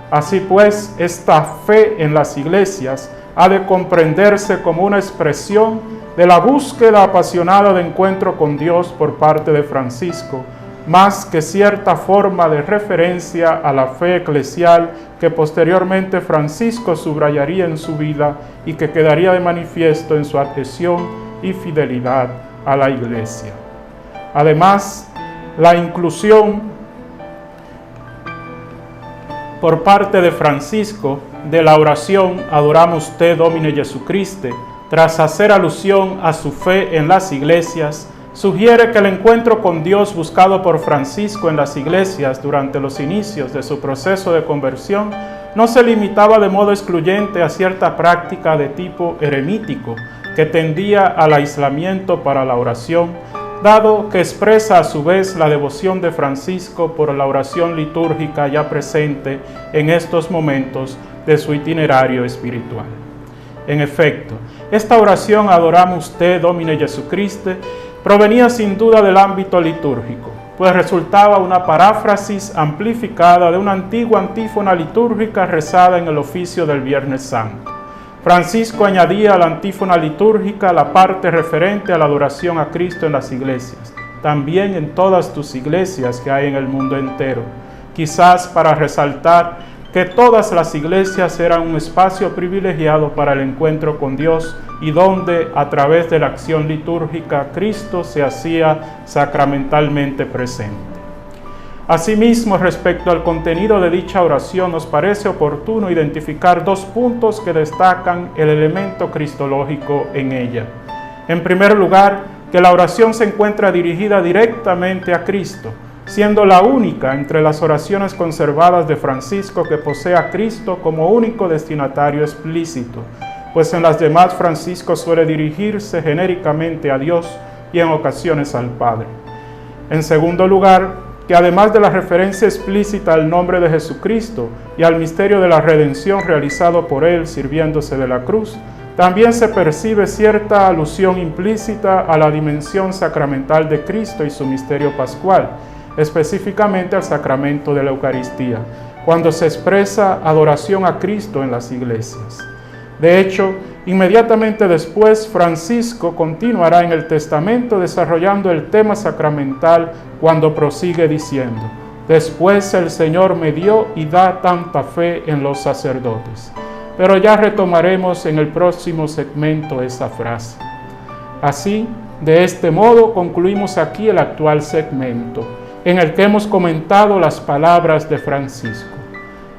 Speaker 11: Así pues, esta fe en las iglesias ha de comprenderse como una expresión de la búsqueda apasionada de encuentro con Dios por parte de Francisco, más que cierta forma de referencia a la fe eclesial que posteriormente Francisco subrayaría en su vida y que quedaría de manifiesto en su adhesión y fidelidad a la Iglesia. Además, la inclusión por parte de Francisco de la oración Adoramos te Domine Jesucriste, tras hacer alusión a su fe en las iglesias, sugiere que el encuentro con Dios buscado por Francisco en las iglesias durante los inicios de su proceso de conversión no se limitaba de modo excluyente a cierta práctica de tipo eremítico que tendía al aislamiento para la oración, dado que expresa a su vez la devoción de Francisco por la oración litúrgica ya presente en estos momentos de su itinerario espiritual. En efecto, esta oración Adoramos te Domine Jesucriste provenía sin duda del ámbito litúrgico, pues resultaba una paráfrasis amplificada de una antigua antífona litúrgica rezada en el oficio del Viernes Santo. Francisco añadía a la antífona litúrgica la parte referente a la adoración a Cristo en las iglesias, también en todas tus iglesias que hay en el mundo entero, quizás para resaltar que todas las iglesias eran un espacio privilegiado para el encuentro con Dios y donde, a través de la acción litúrgica, Cristo se hacía sacramentalmente presente. Asimismo, respecto al contenido de dicha oración, nos parece oportuno identificar dos puntos que destacan el elemento cristológico en ella. En primer lugar, que la oración se encuentra dirigida directamente a Cristo, siendo la única entre las oraciones conservadas de Francisco que posee a Cristo como único destinatario explícito, pues en las demás Francisco suele dirigirse genéricamente a Dios y en ocasiones al Padre. En segundo lugar, que además de la referencia explícita al nombre de Jesucristo y al misterio de la redención realizado por Él sirviéndose de la cruz, también se percibe cierta alusión implícita a la dimensión sacramental de Cristo y su misterio pascual, específicamente al sacramento de la Eucaristía, cuando se expresa adoración a Cristo en las iglesias. De hecho, inmediatamente después, Francisco continuará en el testamento desarrollando el tema sacramental cuando prosigue diciendo: después el Señor me dio y da tanta fe en los sacerdotes. Pero ya retomaremos en el próximo segmento esa frase. Así, de este modo, concluimos aquí el actual segmento, en el que hemos comentado las palabras de Francisco.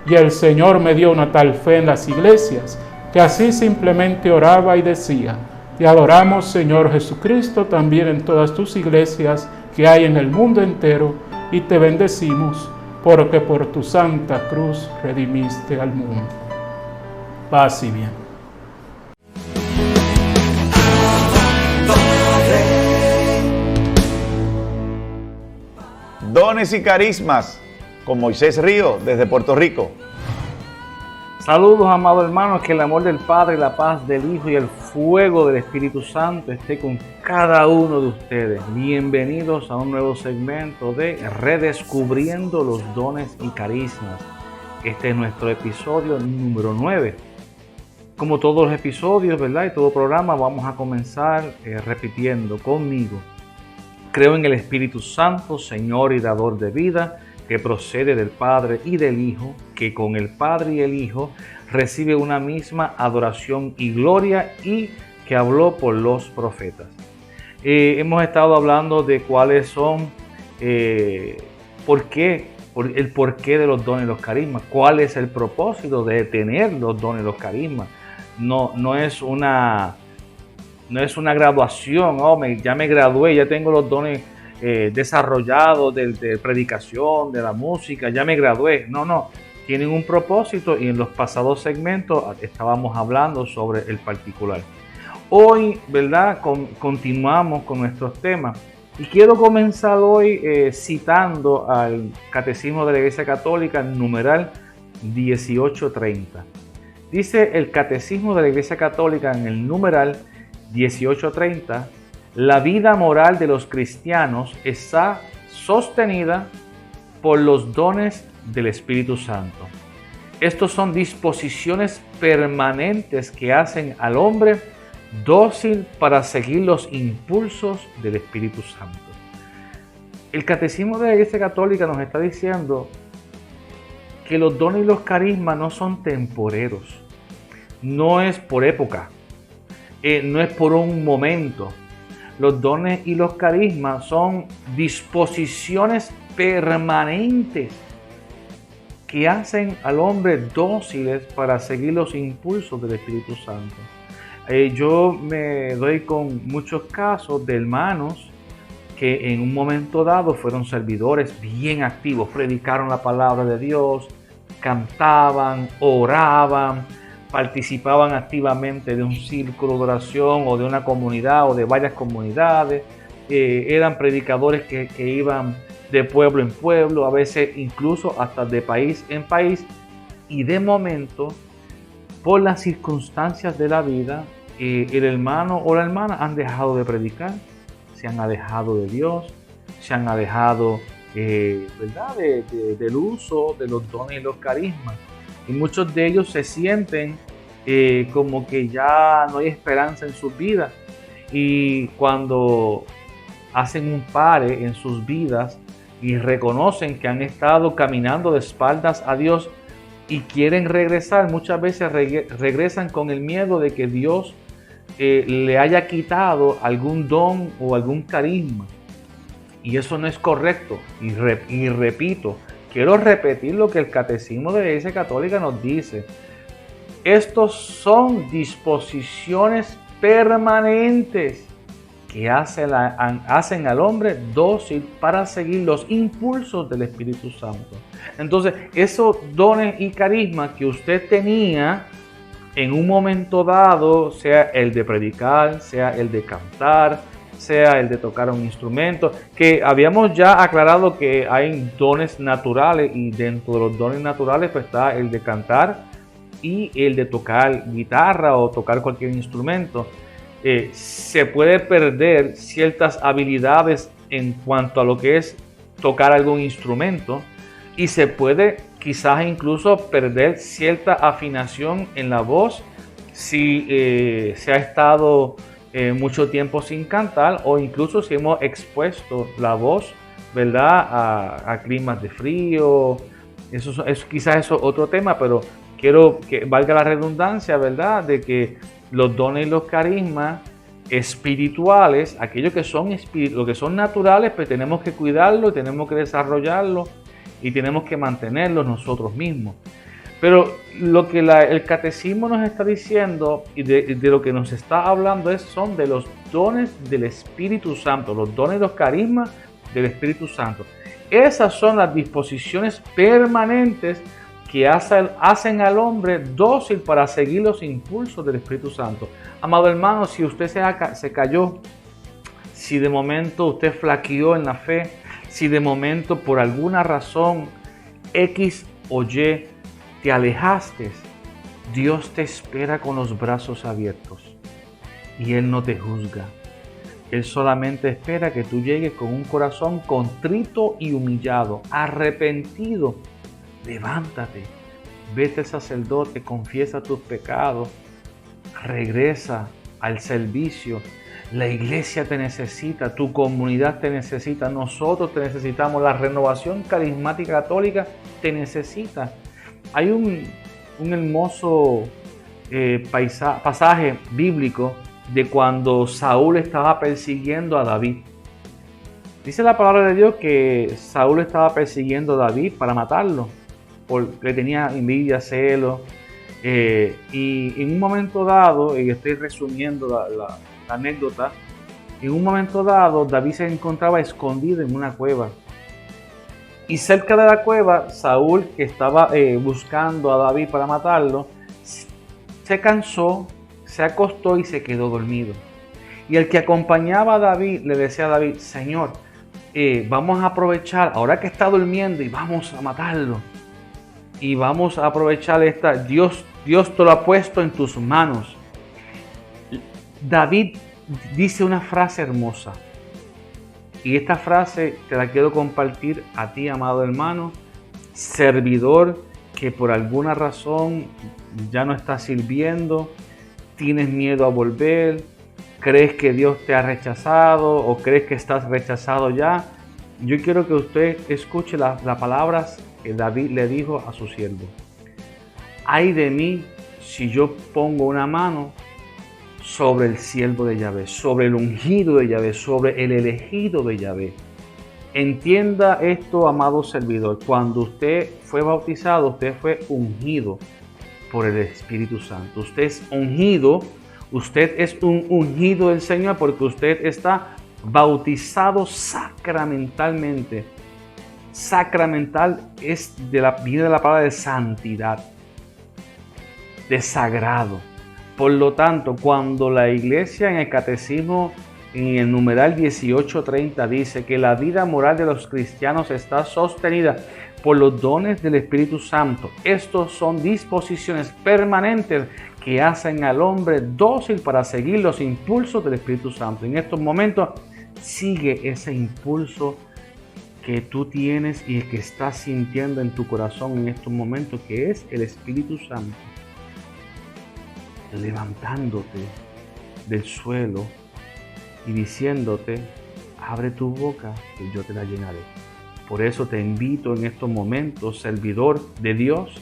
Speaker 11: Y el Señor me dio una tal fe en las iglesias, que así simplemente oraba y decía: te adoramos, Señor Jesucristo, también en todas tus iglesias que hay en el mundo entero, y te bendecimos, porque por tu santa cruz redimiste al mundo. Paz y bien.
Speaker 4: Dones y carismas con Moisés Río desde Puerto Rico.
Speaker 12: Saludos, amados hermanos, que el amor del Padre, la paz del Hijo y el fuego del Espíritu Santo esté con cada uno de ustedes. Bienvenidos a un nuevo segmento de Redescubriendo los Dones y Carismas. Este es nuestro episodio número 9. Como todos los episodios, ¿verdad? Y todo programa, vamos a comenzar repitiendo conmigo. Creo en el Espíritu Santo, Señor y Dador de vida, que procede del Padre y del Hijo, que con el Padre y el Hijo recibe una misma adoración y gloria, y que habló por los profetas. Hemos estado hablando de cuáles son, el porqué de los dones y los carismas, cuál es el propósito de tener los dones y los carismas. No es una No es una graduación, ya me gradué, ya tengo los dones desarrollados de predicación, de la música, ya me gradué. No, tienen un propósito y en los pasados segmentos estábamos hablando sobre el particular. Hoy, ¿verdad? Continuamos con nuestros temas y quiero comenzar hoy citando al Catecismo de la Iglesia Católica, numeral 1830. Dice el Catecismo de la Iglesia Católica en el numeral 1830, la vida moral de los cristianos está sostenida por los dones del Espíritu Santo. Estos son disposiciones permanentes que hacen al hombre dócil para seguir los impulsos del Espíritu Santo. El Catecismo de la Iglesia Católica nos está diciendo que los dones y los carismas no son temporeros, no es por época, no es por un momento. Los dones y los carismas son disposiciones permanentes que hacen al hombre dóciles para seguir los impulsos del Espíritu Santo. Yo me doy con muchos casos de hermanos que en un momento dado fueron servidores bien activos, predicaron la palabra de Dios, cantaban, oraban, participaban activamente de un círculo de oración o de una comunidad o de varias comunidades, eran predicadores que iban de pueblo en pueblo, a veces incluso hasta de país en país, y de momento, por las circunstancias de la vida, el hermano o la hermana han dejado de predicar, se han alejado de Dios, se han alejado ¿verdad? Del uso de los dones y los carismas. Y muchos de ellos se sienten como que ya no hay esperanza en sus vidas. Y cuando hacen un pare en sus vidas y reconocen que han estado caminando de espaldas a Dios y quieren regresar, muchas veces regresan con el miedo de que Dios le haya quitado algún don o algún carisma. Y eso no es correcto. Y repito, quiero repetir lo que el Catecismo de la Iglesia Católica nos dice. Estos son disposiciones permanentes que hacen al hombre dócil para seguir los impulsos del Espíritu Santo. Entonces, esos dones y carismas que usted tenía en un momento dado, sea el de predicar, sea el de cantar, sea el de tocar un instrumento, que habíamos ya aclarado que hay dones naturales y dentro de los dones naturales pues está el de cantar y el de tocar guitarra o tocar cualquier instrumento. Se puede perder ciertas habilidades en cuanto a lo que es tocar algún instrumento y se puede quizás incluso perder cierta afinación en la voz si se ha estado mucho tiempo sin cantar o incluso si hemos expuesto la voz, ¿verdad? a climas de frío. Eso quizás es otro tema, pero quiero que valga la redundancia, ¿verdad? De que los dones y los carismas espirituales, aquellos que son lo que son naturales, pues tenemos que cuidarlo, tenemos que desarrollarlo y tenemos que mantenerlos nosotros mismos. Pero lo que el catecismo nos está diciendo y de lo que nos está hablando son de los dones del Espíritu Santo, los dones y los carismas del Espíritu Santo. Esas son las disposiciones permanentes que hacen al hombre dócil para seguir los impulsos del Espíritu Santo. Amado hermano, si usted se cayó, si de momento usted flaqueó en la fe, si de momento por alguna razón X o Y te alejaste, Dios te espera con los brazos abiertos y Él no te juzga. Él solamente espera que tú llegues con un corazón contrito y humillado, arrepentido. Levántate, vete al sacerdote, confiesa tus pecados, regresa al servicio. La iglesia te necesita, tu comunidad te necesita, nosotros te necesitamos, la renovación carismática católica te necesita. Hay un hermoso pasaje bíblico de cuando Saúl estaba persiguiendo a David. Dice la palabra de Dios que Saúl estaba persiguiendo a David para matarlo, porque tenía envidia, celo, Y en un momento dado, y estoy resumiendo la anécdota, en un momento dado David se encontraba escondido en una cueva. Y cerca de la cueva, Saúl, que estaba buscando a David para matarlo, se cansó, se acostó y se quedó dormido. Y el que acompañaba a David le decía a David: Señor, vamos a aprovechar, ahora que está durmiendo, y vamos a matarlo. Y vamos a aprovechar Dios te lo ha puesto en tus manos. David dice una frase hermosa. Y esta frase te la quiero compartir a ti, amado hermano, servidor que por alguna razón ya no estás sirviendo, tienes miedo a volver, crees que Dios te ha rechazado o crees que estás rechazado ya. Yo quiero que usted escuche las palabras que David le dijo a su siervo. Ay de mí si yo pongo una mano sobre el siervo de Yahvé, sobre el ungido de Yahvé, sobre el elegido de Yahvé. Entienda esto, amado servidor. Cuando usted fue bautizado, usted fue ungido por el Espíritu Santo. Usted es ungido, usted es un ungido del Señor porque usted está bautizado sacramentalmente. Sacramental viene de la palabra de santidad, de sagrado. Por lo tanto, cuando la iglesia en el catecismo, en el numeral 1830, dice que la vida moral de los cristianos está sostenida por los dones del Espíritu Santo, estos son disposiciones permanentes que hacen al hombre dócil para seguir los impulsos del Espíritu Santo. En estos momentos, sigue ese impulso que tú tienes y que estás sintiendo en tu corazón en estos momentos, que es el Espíritu Santo, levantándote del suelo y diciéndote: abre tu boca que yo te la llenaré. Por eso te invito en estos momentos, servidor de Dios,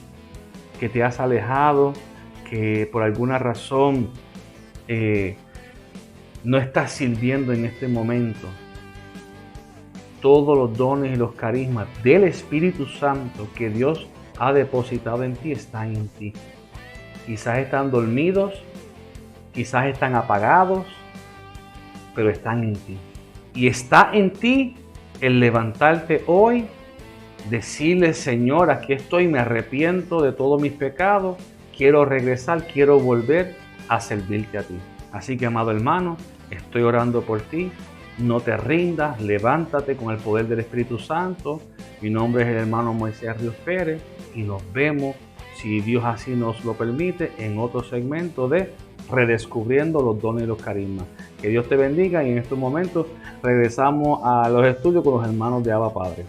Speaker 12: que te has alejado, que por alguna razón no estás sirviendo en este momento. Todos los dones y los carismas del Espíritu Santo que Dios ha depositado en ti están en ti. Quizás están dormidos, quizás están apagados, pero están en ti. Y está en ti el levantarte hoy, decirle: Señor, aquí estoy, me arrepiento de todos mis pecados, quiero regresar, quiero volver a servirte a ti. Así que, amado hermano, estoy orando por ti. No te rindas, levántate con el poder del Espíritu Santo. Mi nombre es el hermano Moisés Ríos Pérez y nos vemos, si Dios así nos lo permite, en otro segmento de Redescubriendo los dones y los carismas. Que Dios te bendiga y en estos momentos regresamos a los estudios con los hermanos de Abba Padre.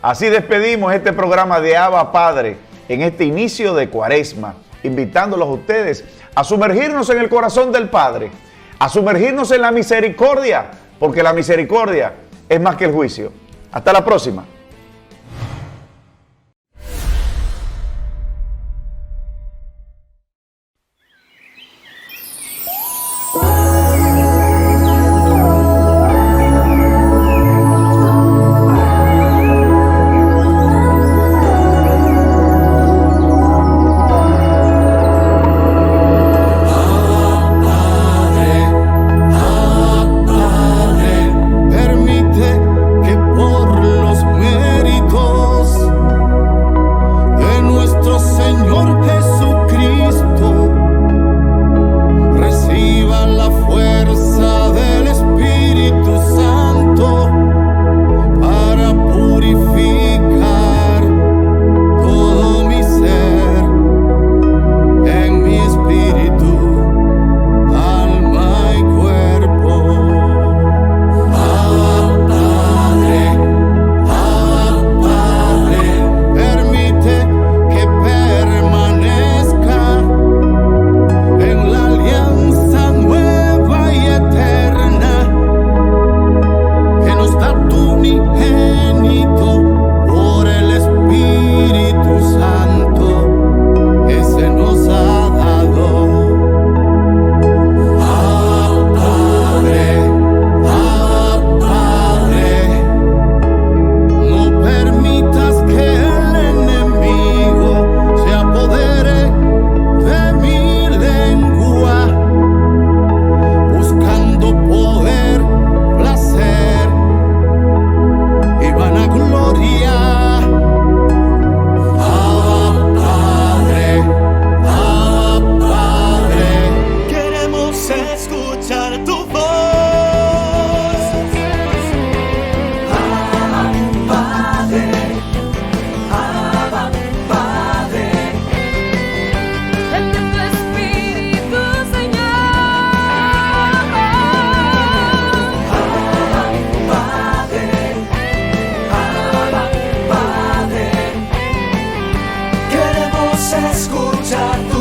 Speaker 4: Así despedimos este programa de Abba Padre en este inicio de Cuaresma, invitándolos a ustedes a sumergirnos en el corazón del Padre, a sumergirnos en la misericordia, porque la misericordia es más que el juicio. Hasta la próxima.
Speaker 2: Permite que por los
Speaker 3: escucha tu